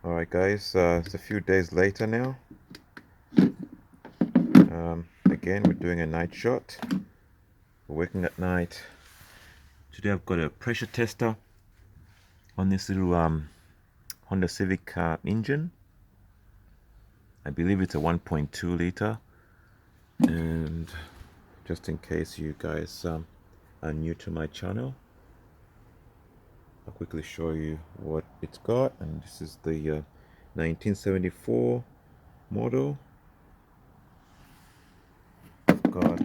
Alright guys, it's a few days later now. Again, we're doing a night shot. We're working at night. Today I've got a pressure tester on this little Honda Civic engine. I believe it's a 1.2 liter. And just in case you guys are new to my channel, I'll quickly show you what it's got. And this is the 1974 model. Got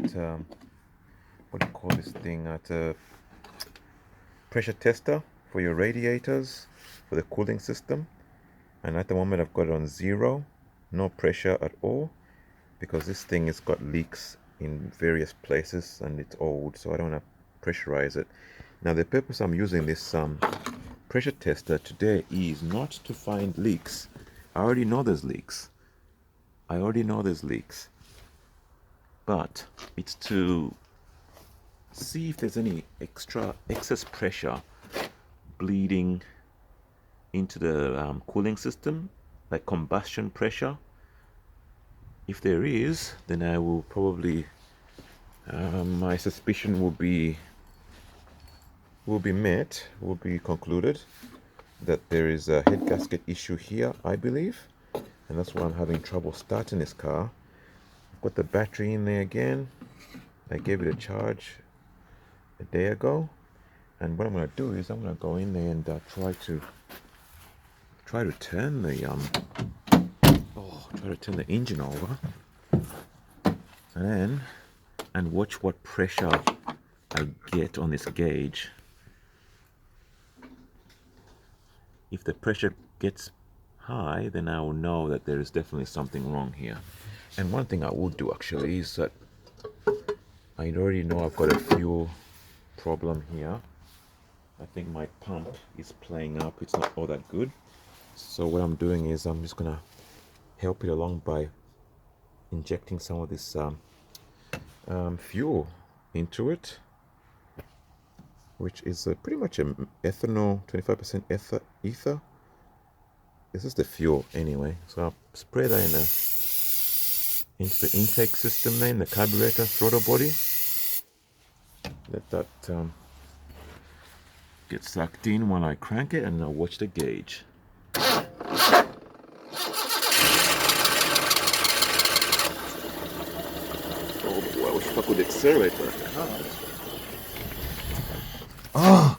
what do you call this thing? It's a pressure tester for your radiators, for the cooling system. And at the moment I've got it on 0, no pressure at all, because this thing has got leaks in various places and it's old, so I don't want to pressurize it. Now the purpose I'm using this pressure tester today is not to find leaks. I already know there's leaks. But it's to see if there's any excess pressure bleeding into the cooling system, like combustion pressure. If there is, then I will probably my suspicion will be concluded that there is a head gasket issue here, I believe, and that's why I'm having trouble starting this car. Got the battery in there again. I gave it a charge a day ago, and what I'm going to do is I'm going to go in there and try to turn the engine over, and watch what pressure I get on this gauge. If the pressure gets high, then I will know that there is definitely something wrong here. And one thing I would do actually is that I already know I've got a fuel problem here. I think my pump is playing up. It's not all that good. So what I'm doing is I'm just gonna help it along by injecting some of this fuel into it, which is pretty much an ethanol, 25% ether. This is the fuel anyway. So I'll spray that into the intake system there, in the carburetor throttle body. Let that get sucked in while I crank it, and I'll watch the gauge. Oh boy, I wish I could accelerate that. Oh.